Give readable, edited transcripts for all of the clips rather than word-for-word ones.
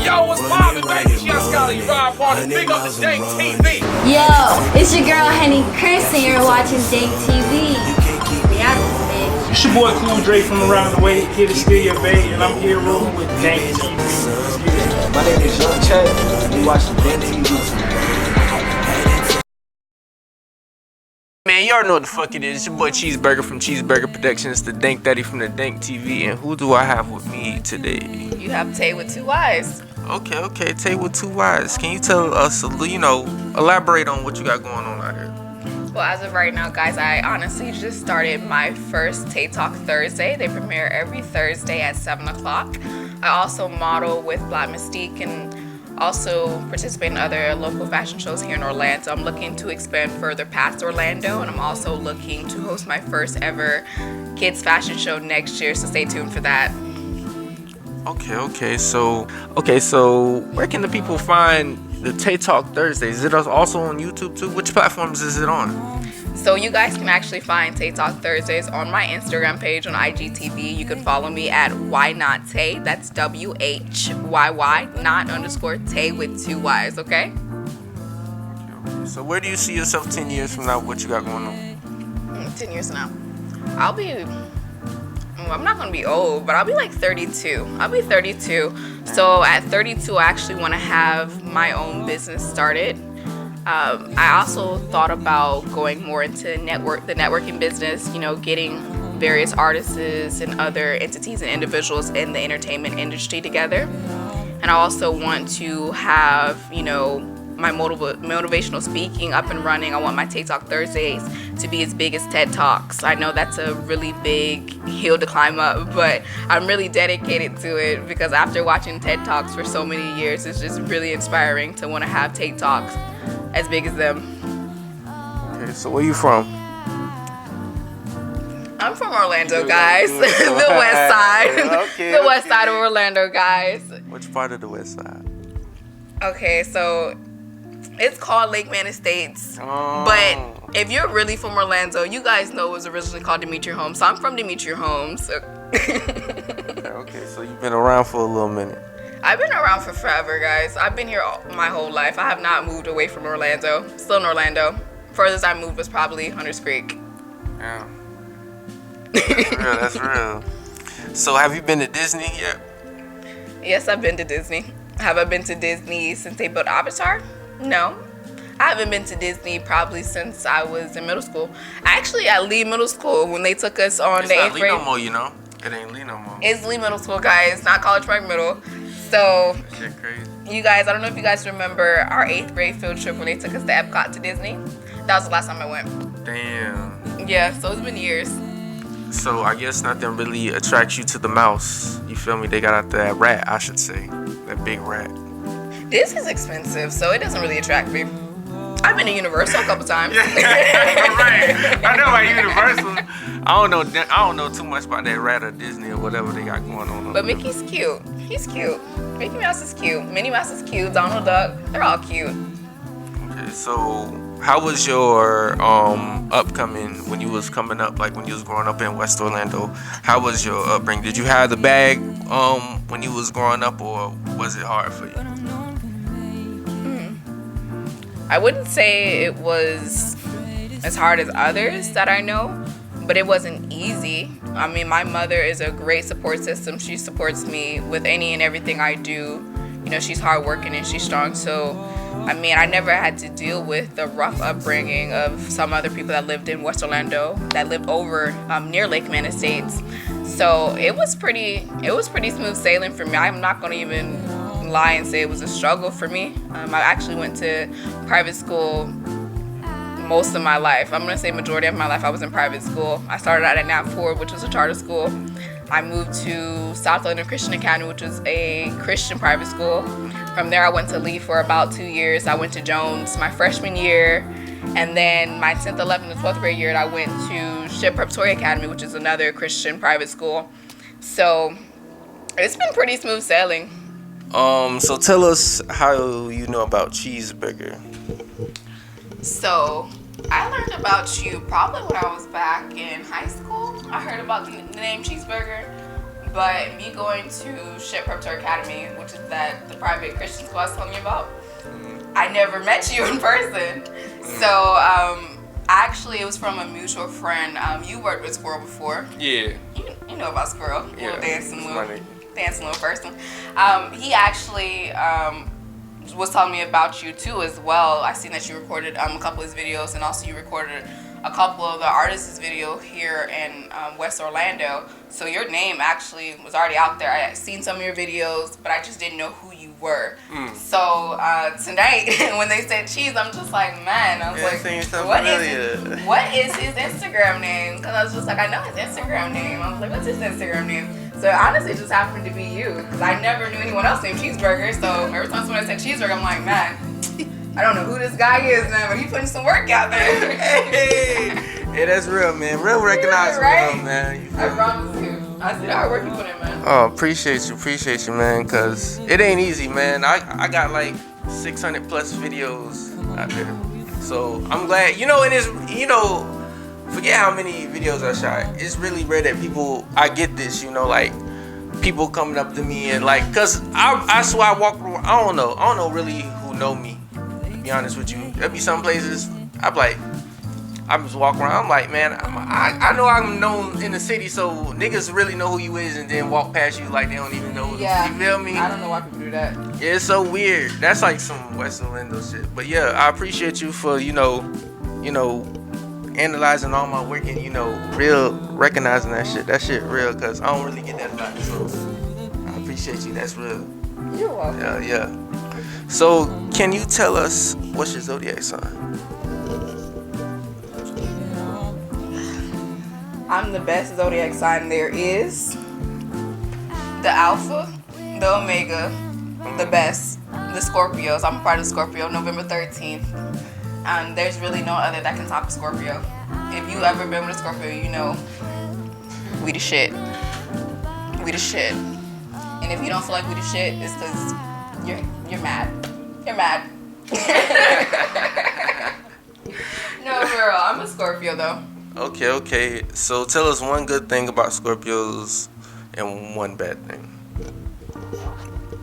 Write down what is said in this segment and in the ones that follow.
Yo, what's poppin', baby? Just got a ride party. Big up the Dank TV. Yo, it's your girl Henny Chris, and you're watching Dank TV. We out this bitch. It's your boy Cool Dre from around the way, here to steal your bait, and I'm here rolling with Dank TV. My name is Young Chet, and you watching Dank TV. Man, you already know what the fuck it is. It's your boy Cheezburger from Cheezburger Productions, the Dank Daddy from the Dank TV, and who do I have with me today? You have Tay with 2 Y's. Okay, Tay with 2 Y's. Can you tell us, elaborate on what you got going on out here? Well, as of right now, guys, I honestly just started my first Tay Talk Thursday. They premiere every Thursday at 7 o'clock. I also model with Black Mystique and also participate in other local fashion shows here in Orlando. I'm looking to expand further past Orlando, and I'm also looking to host my first ever kids fashion show next year, so stay tuned for that. Okay, so where can the people find the Tay Talk Thursdays? Is it also on YouTube too? Which platforms is it on? So you guys can actually find Tay Talk Thursdays on my Instagram page on IGTV. You can follow me at Why Not Tay. That's WHYY not underscore Tay with 2 Y's. Okay. So where do you see yourself 10 years from now? What you got going on? 10 years from now, I'm not gonna be old, but I'll be like 32. I'll be 32. So at 32, I actually want to have my own business started. I also thought about going more into the networking business, getting various artists and other entities and individuals in the entertainment industry together. And I also want to have, my motivational speaking up and running. I want my Tay Talk Thursdays to be as big as TED Talks. I know that's a really big hill to climb up, but I'm really dedicated to it because after watching TED Talks for so many years, it's just really inspiring to want to have Tay Talks as big as them. Okay, so where you from? I'm from Orlando, guys. The west side. The west side of Orlando, guys. Which part of the west side? Okay, so it's called Lake Man Estates. But if you're really from Orlando, you guys know it was originally called Demetri Homes. So I'm from Demetri Homes. Okay, so you've been around for a little minute. I've been around for forever, guys. I've been here my whole life. I have not moved away from Orlando. Still in Orlando. Furthest I moved was probably Hunters Creek. Yeah. That's real. So have you been to Disney yet? Yes, I've been to Disney. Have I been to Disney since they built Avatar? No. I haven't been to Disney probably since I was in middle school. Actually, at Lee Middle School, when they took us on the 8th grade. It's not Lee no more, It ain't Lee no more. It's Lee Middle School, guys, not College Park Middle. So, that shit crazy. You guys, I don't know if you guys remember our 8th grade field trip when they took us to Epcot to Disney. That was the last time I went. Damn. Yeah, so it's been years. So I guess nothing really attracts you to the mouse. You feel me? They got out that rat, I should say. That big rat. Disney's expensive, so it doesn't really attract me. I've been to Universal a couple times. Right. I know about Universal. I don't know too much about that rat or Disney or whatever they got going on. But Mickey's cute. He's cute. Mickey Mouse is cute. Minnie Mouse is cute. Donald Duck. They're all cute. Okay, so how was your upcoming when you was coming up, like when you was growing up in West Orlando? How was your upbringing? Did you have the bag when you was growing up, or was it hard for you? I wouldn't say it was as hard as others that I know, but it wasn't easy. I mean, my mother is a great support system. She supports me with any and everything I do. She's hardworking and she's strong. So, I mean, I never had to deal with the rough upbringing of some other people that lived in West Orlando, that lived over near Lake Man Estates. So it was pretty smooth sailing for me. I'm not going to even lie and say it was a struggle for me. I actually went to private school most of my life. I'm gonna say majority of my life I was in private school. I started out at Nat Ford, which was a charter school. I moved to South London Christian Academy, which was a Christian private school. From there I went to Lee for about 2 years. I went to Jones my freshman year, and then my 10th, 11th, and 12th grade year I went to Ship Preparatory Academy, which is another Christian private school. So it's been pretty smooth sailing. So tell us how you know about Cheezburger. So I learned about you probably when I was back in high school. I heard about the name Cheezburger But me going to Ship Preparatory Academy, which is the private Christian school I was telling you about, I never met you in person. So actually, it was from a mutual friend. You worked with Squirrel before. Yeah. You know about Squirrel, Yeah. little dancing little person. He actually was telling me about you too as well. I seen that you recorded a couple of his videos, and also you recorded a couple of the artists' video here in West Orlando. So your name actually was already out there. I had seen some of your videos, but I just didn't know who you were. So tonight, when they said Cheese, I'm just like, man, I was like, what is his Instagram name? Because I was just like, I know his Instagram name. I was like, what's his Instagram name? So honestly, it just happened to be you, because I never knew anyone else named Cheezburger. So every time someone said Cheezburger, I'm like, man, I don't know who this guy is, man, but he's putting some work out there. Hey, that's real, man. Real recognizable, right? Man. I promise you. I see the hard work you put in, man. Oh, appreciate you, man, because it ain't easy, man. I got like 600 plus videos out there. So I'm glad, and it's, forget how many videos I shot. It's really rare that I get this, like people coming up to me and like, cause I swear I walk around, I don't know really who know me, to be honest with you. There'll be some places I just walk around, I'm like, man, I know I'm known in the city, so niggas really know who you is and then walk past you like they don't even know. Yeah. You feel me? I don't know why people do that. Yeah, it's so weird. That's like some West Orlando shit. But yeah, I appreciate you for, analyzing all my work and, real recognizing that shit. That shit real, because I don't really get that a lot. So I appreciate you. That's real. You're welcome. Yeah. So can you tell us what's your Zodiac sign? I'm the best Zodiac sign there is. The Alpha, the Omega, the best, the Scorpios. I'm a part of Scorpio, November 13th. And there's really no other that can top a Scorpio. If you ever been with a Scorpio, you know we the shit. We the shit. And if you don't feel like we the shit, it's because you're mad. You're mad. No, girl, I'm a Scorpio though. Okay. So tell us one good thing about Scorpios and one bad thing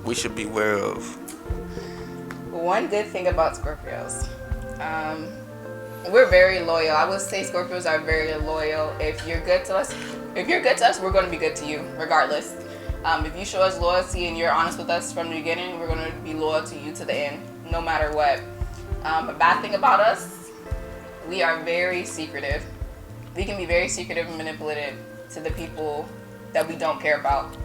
we should be aware of. One good thing about Scorpios. We're very loyal. I would say Scorpios are very loyal. If you're good to us, we're going to be good to you regardless. If you show us loyalty and you're honest with us from the beginning, we're going to be loyal to you to the end, no matter what. A bad thing about us, we are very secretive. We can be very secretive and manipulative to the people that we don't care about.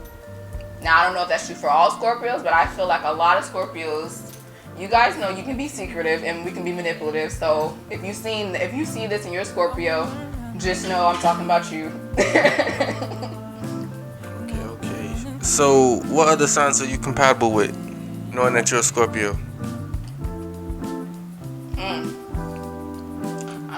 Now, I don't know if that's true for all Scorpios, but I feel like a lot of Scorpios, you guys know you can be secretive and we can be manipulative. So if you see this in your Scorpio, just know I'm talking about you. Okay. So what other signs are you compatible with, knowing that you're a Scorpio? I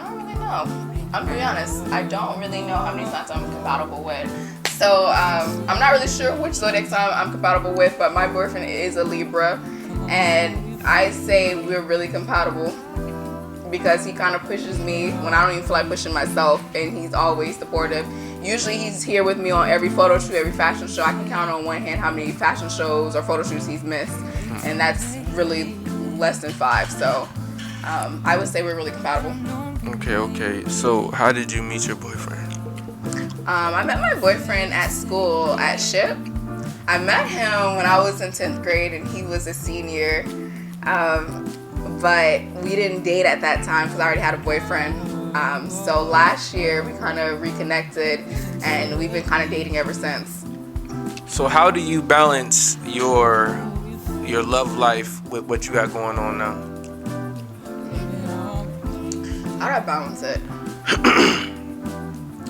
don't really know. I'm gonna be honest, I don't really know how many signs I'm compatible with. So I'm not really sure which zodiac sign I'm compatible with, but my boyfriend is a Libra, and I say we're really compatible because he kind of pushes me when I don't even feel like pushing myself, and he's always supportive. Usually he's here with me on every photo shoot, every fashion show. I can count on one hand how many fashion shows or photo shoots he's missed, and that's really less than 5. So I would say we're really compatible. Okay. So how did you meet your boyfriend? I met my boyfriend at school at SHIP. I met him when I was in 10th grade and he was a senior. But we didn't date at that time because I already had a boyfriend. So last year we kind of reconnected and we've been kind of dating ever since. So how do you balance your love life with what you got going on now? How do I balance it?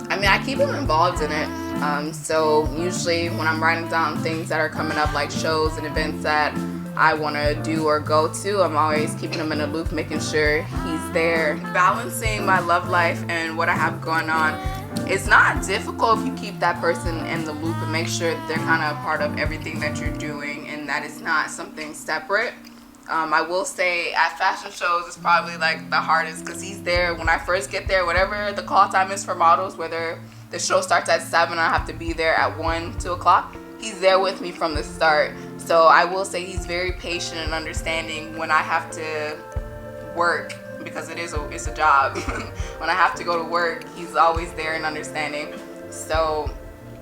I mean, I keep him involved in it. So usually when I'm writing down things that are coming up, like shows and events that I want to do or go to, I'm always keeping him in a loop, making sure he's there. Balancing my love life and what I have going on, it's not difficult if you keep that person in the loop and make sure that they're kind of a part of everything that you're doing and that it's not something separate. I will say at fashion shows it's probably like the hardest because he's there when I first get there, whatever the call time is for models, whether the show starts at 7, I have to be there at 1, 2 o'clock. He's there with me from the start. So I will say he's very patient and understanding when I have to work, because it's a job. When I have to go to work, he's always there and understanding. So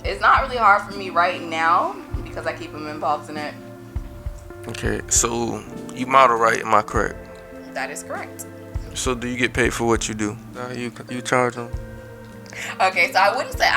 it's not really hard for me right now because I keep him involved in it. Okay, so you model, right? Am I correct? That is correct. So do you get paid for what you do? You charge them? Okay, so I wouldn't say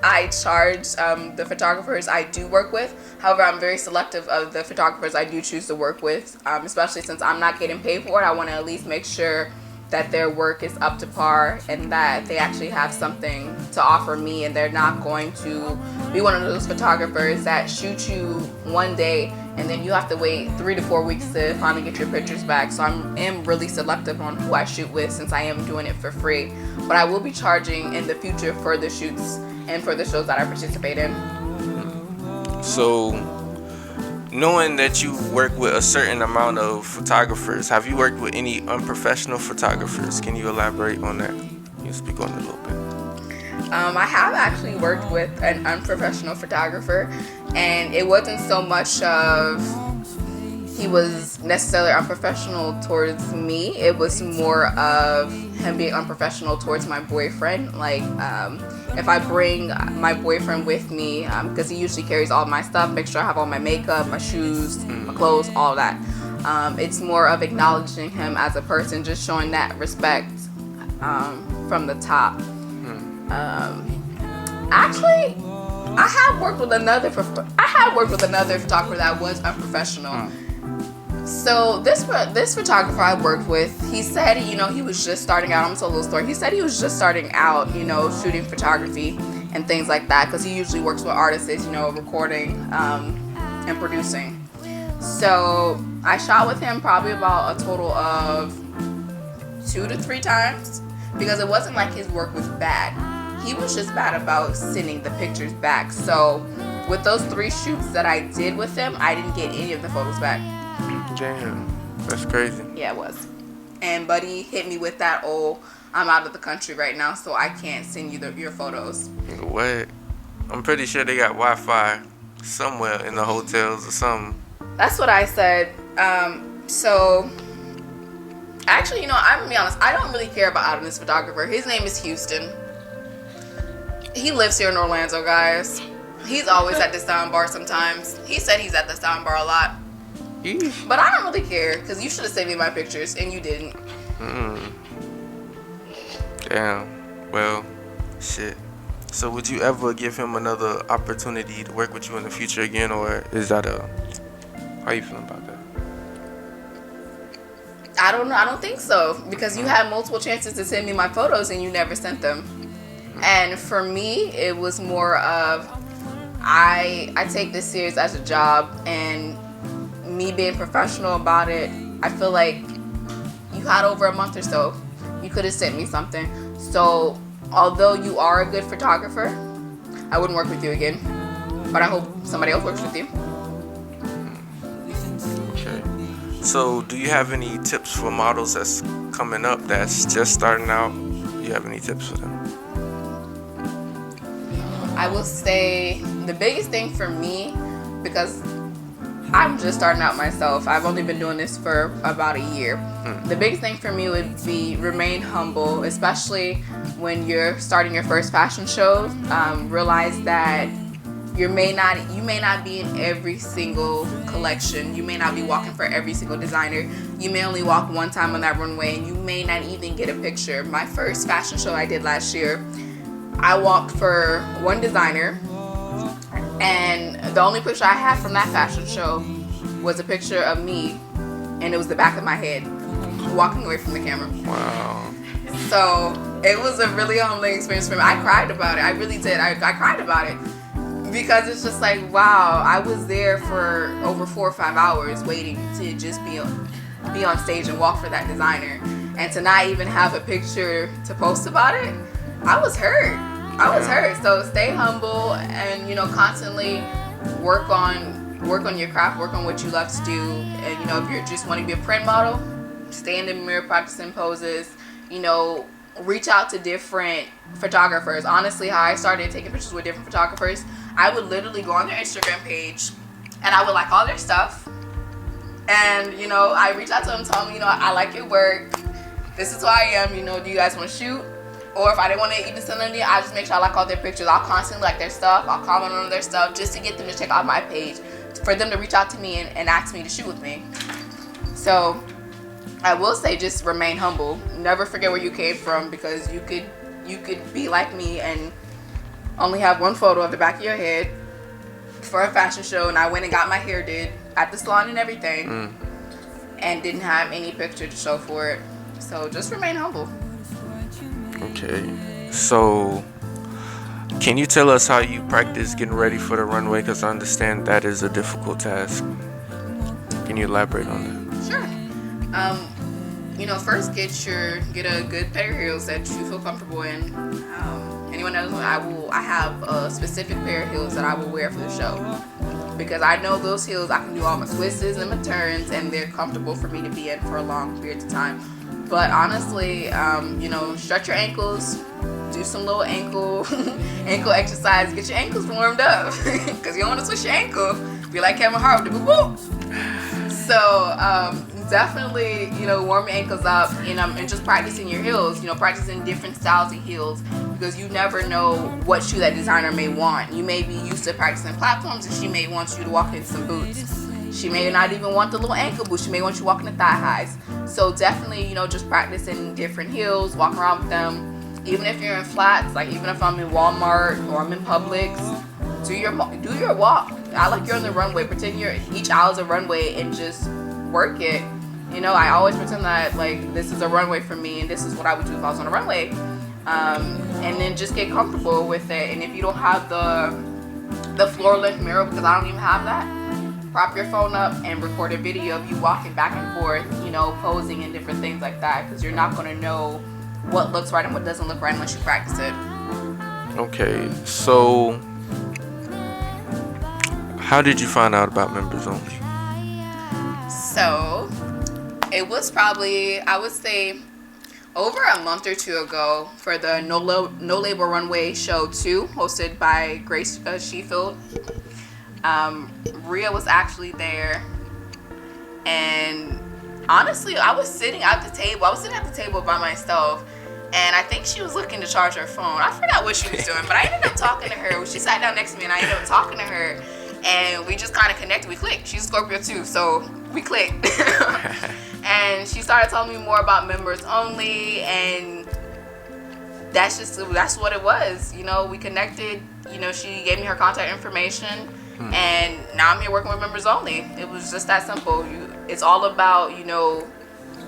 I charge the photographers I do work with. However, I'm very selective of the photographers I do choose to work with, especially since I'm not getting paid for it. I want to at least make sure that their work is up to par and that they actually have something to offer me, and they're not going to be one of those photographers that shoot you one day and then you have to wait 3 to 4 weeks to finally get your pictures back. So I am really selective on who I shoot with, since I am doing it for free. But I will be charging in the future for the shoots and for the shows that I participate in. So, knowing that you work with a certain amount of photographers, have you worked with any unprofessional photographers? Can you elaborate on that? Can you speak on it a little bit? I have actually worked with an unprofessional photographer, and it wasn't so much of he was necessarily unprofessional towards me. It was more of him being unprofessional towards my boyfriend. Like, if I bring my boyfriend with me, because he usually carries all my stuff, make sure I have all my makeup, my shoes, my clothes, all that. It's more of acknowledging him as a person, just showing that respect from the top. Actually, I have worked with another photographer that was unprofessional. So this photographer I worked with, he said, he was just starting out. I'm gonna tell a little story. He said he was just starting out, shooting photography and things like that, because he usually works with artists, recording and producing. So I shot with him probably about a total of 2 to 3 times, because it wasn't like his work was bad. He was just bad about sending the pictures back. So with those 3 shoots that I did with him, I didn't get any of the photos back. Damn, that's crazy. Yeah, it was. And Buddy hit me with that, I'm out of the country right now, so I can't send you your photos. What? I'm pretty sure they got Wi-Fi somewhere in the hotels or something. That's what I said. So, actually, I'm gonna be honest, I don't really care about this photographer. His name is Houston. He lives here in Orlando, guys. He's always at the sound bar sometimes. He said he's at the sound bar a lot. Eesh. But I don't really care, because you should have sent me my pictures, and you didn't. Damn. Well, shit. So would you ever give him another opportunity to work with you in the future again, or is that how you feeling about that? I don't know. I don't think so, because you had multiple chances to send me my photos and you never sent them. And for me, it was more of I take this serious as a job, and me being professional about it, I feel like you had over a month or so. You could have sent me something. So although you are a good photographer, I wouldn't work with you again. But I hope somebody else works with you. Okay. So do you have any tips for models that's coming up, that's just starting out? Do you have any tips for them? I will say the biggest thing for me, because I'm just starting out myself, I've only been doing this for about a year. The biggest thing for me would be remain humble, especially when you're starting your first fashion show. Realize that you may not be in every single collection. You may not be walking for every single designer. You may only walk one time on that runway, and you may not even get a picture. My first fashion show I did last year, I walked for one designer, and the only picture I had from that fashion show was a picture of me, and it was the back of my head walking away from the camera. Wow. So it was a really humbling experience for me. I cried about it. I really did. I cried about it, because it's just like, wow, I was there for over 4 or 5 hours waiting to just be on stage and walk for that designer, and to not even have a picture to post about it. I was hurt. So stay humble, and constantly work on your craft, work on what you love to do. And if you're just wanting to be a print model, stay in the mirror practicing poses. reach out to different photographers. Honestly, how I started taking pictures with different photographers, I would literally go on their Instagram page and I would like all their stuff. And, you know, I reach out to them, tell them, you know, I like your work. This is who I am. You know, do you guys want to shoot? Or if I didn't want to even send them to you, I just make sure I like all their pictures. I'll constantly like their stuff. I'll comment on their stuff just to get them to check out my page, for them to reach out to me and ask me to shoot with me. So I will say, just remain humble. Never forget where you came from, because you could be like me and only have one photo of the back of your head for a fashion show, and I went and got my hair did at the salon and everything, and didn't have any picture to show for it. So just remain humble. Okay, so can you tell us how you practice getting ready for the runway? Because I understand that is a difficult task. Can you elaborate on that? Sure. You know, first get a good pair of heels that you feel comfortable in. Anyone knows I have a specific pair of heels that I will wear for the show, because I know those heels, I can do all my twists and my turns, and they're comfortable for me to be in for a long period of time. But honestly, you know, stretch your ankles, do some little ankle exercise, get your ankles warmed up, because you don't want to twist your ankle. Be like Kevin Hart with the boop boop. So definitely, you know, warm your ankles up, and just practicing your heels. You know, practicing different styles of heels, because you never know what shoe that designer may want. You may be used to practicing platforms, and she may want you to walk in some boots. She may not even want the little ankle boots. She may want you walking the thigh highs. So definitely, you know, just practicing different heels, walking around with them. Even if you're in flats, like even if I'm in Walmart or I'm in Publix, do your walk. I like you're on the runway. Pretend each aisle is a runway and just work it. You know, I always pretend that like this is a runway for me, and this is what I would do if I was on a runway. And then just get comfortable with it. And if you don't have the floor length mirror, because I don't even have that, prop your phone up and record a video of you walking back and forth, you know, posing and different things like that, because you're not going to know what looks right and what doesn't look right unless you practice it. Okay, so how did you find out about members only? So it was probably, I would say, over a month or two ago, for the No Label Runway Show 2, hosted by Grace Sheffield. Rhea was actually there, and honestly, I was sitting at the table by myself, and I think she was looking to charge her phone. I forgot what she was doing, but I ended up talking to her. She sat down next to me, and I ended up talking to her, and we just kind of connected. We clicked. She's a Scorpio too, so we clicked. And she started telling me more about members only, and that's what it was. You know, we connected. You know, she gave me her contact information. And now I'm here working with members only. It was just that simple. It's all about, you know,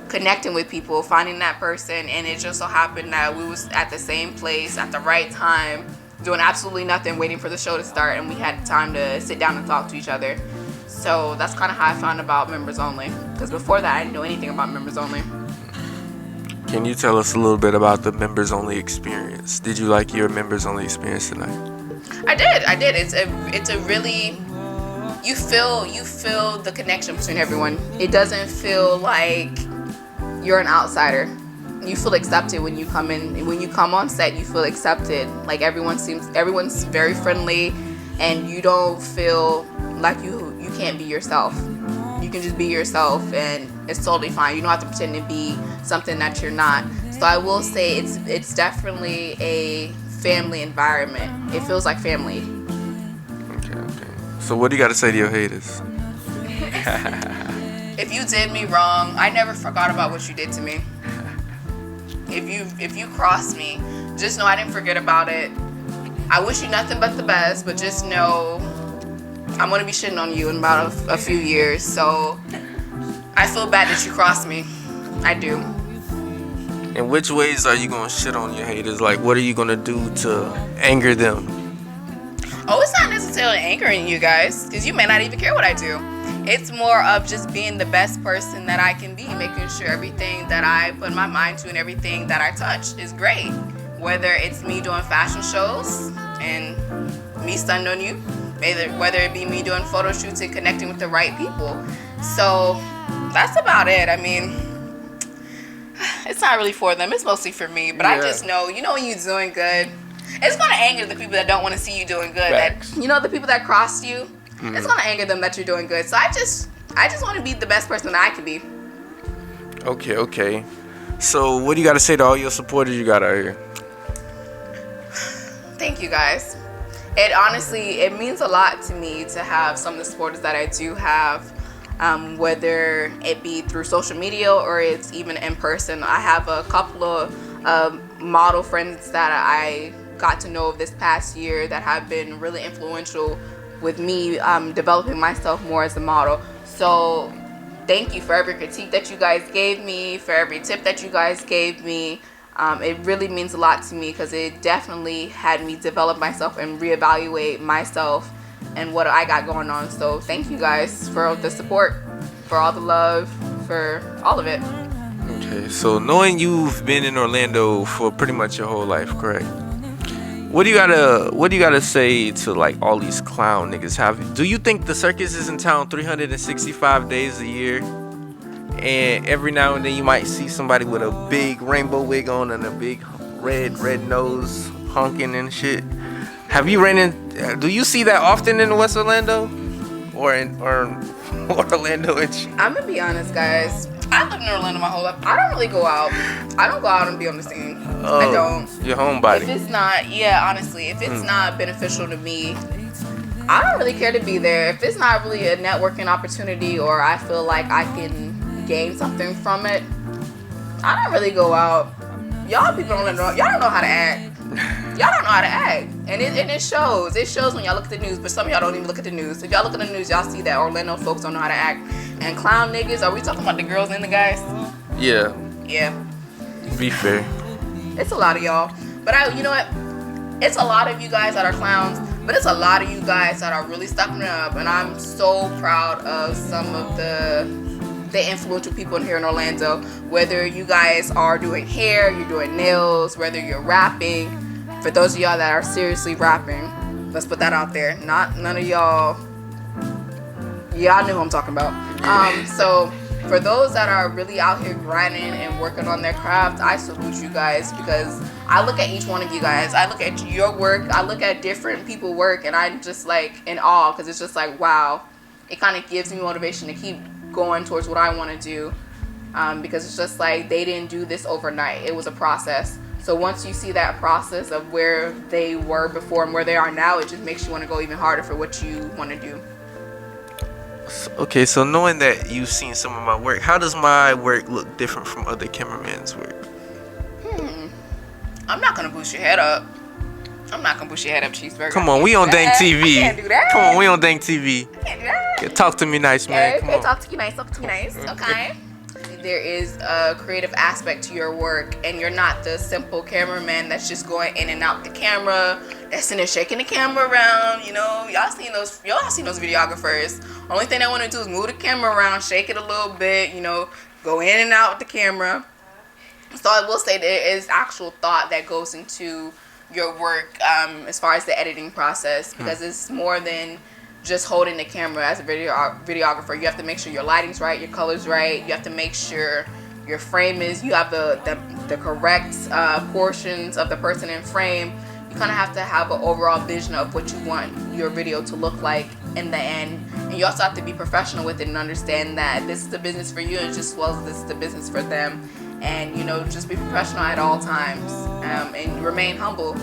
connecting with people, finding that person, and it just so happened that we was at the same place at the right time, doing absolutely nothing, waiting for the show to start, and we had time to sit down and talk to each other. So that's kind of how I found about members only, because before that I didn't know anything about members only. Can you tell us a little bit about the members only experience? Did you like your members only experience tonight? I did. It's a really, you feel the connection between everyone. It doesn't feel like you're an outsider. You feel accepted when you come in. When you come on set, you feel accepted. Like everyone's very friendly, and you don't feel like you can't be yourself. You can just be yourself, and it's totally fine. You don't have to pretend to be something that you're not. So I will say it's definitely a family environment. It feels like family. Okay. So what do you got to say to your haters? If you did me wrong, I never forgot about what you did to me. If you crossed me, just know I didn't forget about it. I wish you nothing but the best, but just know I'm gonna be shitting on you in about a few years. So I feel bad that you crossed me. I do. In which ways are you gonna shit on your haters? Like, what are you gonna do to anger them? Oh, it's not necessarily angering you guys, because you may not even care what I do. It's more of just being the best person that I can be, making sure everything that I put my mind to and everything that I touch is great. Whether it's me doing fashion shows and me stunning on you, whether it be me doing photo shoots and connecting with the right people. So that's about it. I mean, it's not really for them. It's mostly for me. But I Yeah. just know, you know, when you're doing good, it's gonna anger the people that don't want to see you doing good. Facts. That, you know, the people that crossed you, it's gonna anger them that you're doing good. So I just want to be the best person that I can be. Okay. So what do you got to say to all your supporters you got out here? Thank you guys. It honestly, it means a lot to me to have some of the supporters that I do have, whether it be through social media or it's even in person. I have a couple of model friends that I got to know this past year that have been really influential with me developing myself more as a model. So thank you for every critique that you guys gave me, for every tip that you guys gave me. It really means a lot to me because it definitely had me develop myself and reevaluate myself and what I got going on. So thank you guys for the support, for all the love, for all of it. Okay, so knowing you've been in Orlando for pretty much your whole life, correct? What do you gotta say to like all these clown niggas? Do you think the circus is in town 365 days a year? And every now and then you might see somebody with a big rainbow wig on and a big red nose honking and shit. Have you do you see that often in West Orlando? Or Orlando and shit? I'm gonna be honest, guys. I lived in Orlando my whole life. I don't really go out. I don't go out and be on the scene. I don't. You're homebody. If it's not, honestly, if it's not beneficial to me, I don't really care to be there. If it's not really a networking opportunity or I feel like I can gain something from it, I don't really go out. Y'all people don't know. Y'all don't know how to act. Y'all don't know how to act, and it shows. It shows when y'all look at the news. But some of y'all don't even look at the news. If y'all look at the news, y'all see that Orlando folks don't know how to act. And clown niggas. Are we talking about the girls and the guys? Yeah. Yeah. Be fair. It's a lot of y'all. But you know what? It's a lot of you guys that are clowns. But it's a lot of you guys that are really stepping up. And I'm so proud of some of the influential people here in Orlando. Whether you guys are doing hair, you're doing nails, whether you're rapping. For those of y'all that are seriously rapping, let's put that out there. None of y'all. Y'all know who I'm talking about. So for those that are really out here grinding and working on their craft, I salute you guys because I look at each one of you guys. I look at your work. I look at different people work, and I'm just like in awe because it's just like, wow. It kind of gives me motivation to keep going towards what I want to do because it's just like they didn't do this overnight. It was a process. So once you see that process of where they were before and where they are now, it just makes you want to go even harder for what you want to do. Okay, so knowing that you've seen some of my work, how does my work look different from other cameramen's work? I'm not going to boost your head up. Cheezburger. Come on, we on Dank TV. I can't do that. Come on, we on Dank TV. I can't do that. Yeah, talk to me nice, man. Come Okay, on. talk to you nice. Okay. There is a creative aspect to your work, and you're not the simple cameraman that's just going in and out the camera, that's in there shaking the camera around. You know, y'all seen those videographers. Only thing they want to do is move the camera around, shake it a little bit, you know, go in and out with the camera. So I will say there is actual thought that goes into your work as far as the editing process, because it's more than just holding the camera. As a videographer, you have to make sure your lighting's right, your color's right. You have to make sure your frame you have the correct portions of the person in frame. You kind of have to have an overall vision of what you want your video to look like in the end. And you also have to be professional with it and understand that this is the business for you just as well as this is the business for them. And, you know, just be professional at all times and remain humble.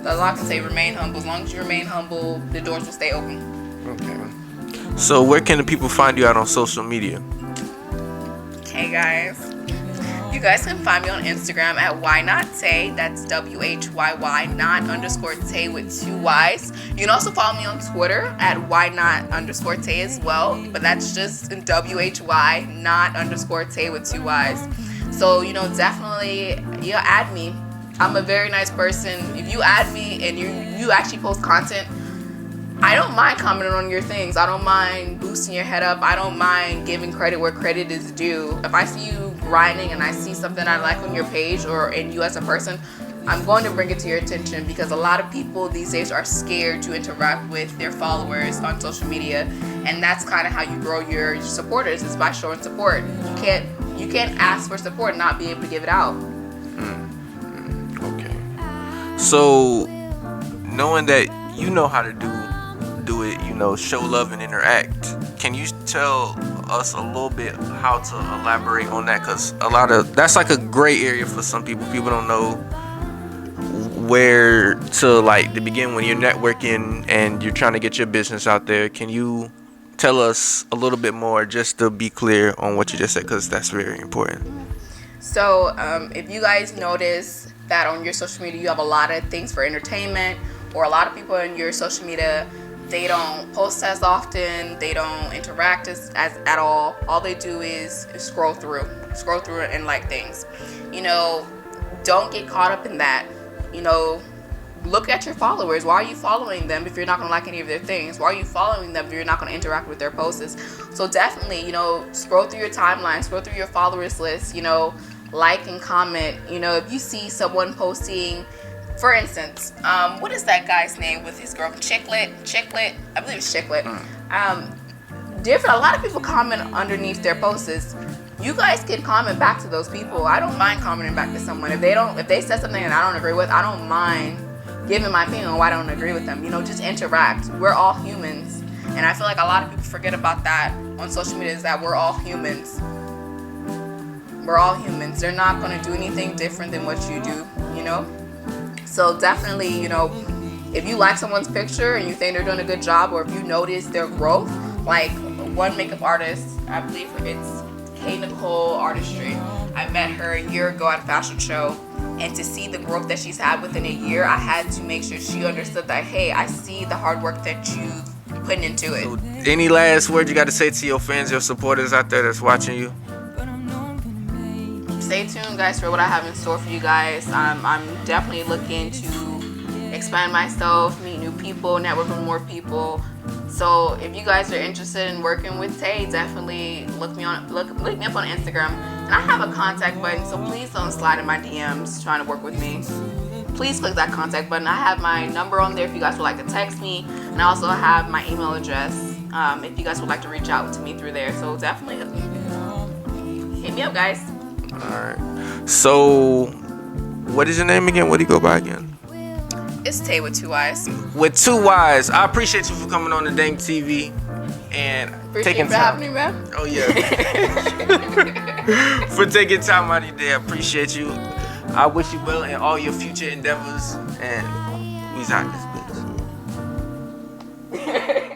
That's all I can say, remain humble. As long as you remain humble, the doors will stay open. Okay. So where can the people find you out on social media? Hey guys, you guys can find me on Instagram at why not Tay. That's WHYY not _ Tay with 2 Y's. You can also follow me on Twitter at why not _ Tay as well, but that's just WHY not _ Tay with 2 Y's. So, you know, definitely, add me. I'm a very nice person. If you add me and you actually post content, I don't mind commenting on your things. I don't mind boosting your head up. I don't mind giving credit where credit is due. If I see you grinding and I see something I like on your page or in you as a person, I'm going to bring it to your attention, because a lot of people these days are scared to interact with their followers on social media, and that's kind of how you grow your supporters, is by showing support. You can't You can't ask for support and not be able to give it out. Okay. So, knowing that you know how to do it, you know, show love and interact, can you tell us a little bit how to elaborate on that? Because that's like a gray area for some people. People don't know where to like to begin when you're networking and you're trying to get your business out there. Can you tell us a little bit more just to be clear on what you just said, because that's very important. So if you guys notice that on your social media you have a lot of things for entertainment, or a lot of people in your social media, they don't post as often, they don't interact as at all they do is scroll through and like things. You know, don't get caught up in that. You know, look at your followers. Why are you following them if you're not going to like any of their things? Why are you following them if you're not going to interact with their posts? So definitely, you know, scroll through your timeline, scroll through your followers list, you know, like and comment. You know, if you see someone posting, for instance, what is that guy's name with his girlfriend? Chicklet? I believe it's Chicklet. A lot of people comment underneath their posts. You guys can comment back to those people. I don't mind commenting back to someone. If they said something that I don't agree with, I don't mind giving my opinion on why I don't agree with them. You know, just interact. We're all humans. And I feel like a lot of people forget about that on social media, is that we're all humans. We're all humans. They're not going to do anything different than what you do, you know? So definitely, you know, if you like someone's picture and you think they're doing a good job, or if you notice their growth, like one makeup artist, I believe it's Hey Nicole Artistry. I met her a year ago at a fashion show, and to see the growth that she's had within a year, I had to make sure she understood that, hey, I see the hard work that you've put into it. So, any last words you got to say to your fans, your supporters out there that's watching you? Stay tuned, guys, for what I have in store for you guys. I'm definitely looking to expand myself, meet new people, network with more people. So if you guys are interested in working with Tay, definitely look me up on Instagram. And I have a contact button, so please don't slide in my DMs trying to work with me. Please click that contact button. I have my number on there if you guys would like to text me, and I also have my email address if you guys would like to reach out to me through there. So definitely hit me up, guys. Alright. So, what is your name again? What do you go by again? It's Tay with 2 eyes. With 2 Y's. I appreciate you for coming on the Dank TV and taking time. Appreciate you for having me, man. Oh yeah. For taking time out of your day. I appreciate you. I wish you well in all your future endeavors, and we's out this bitch.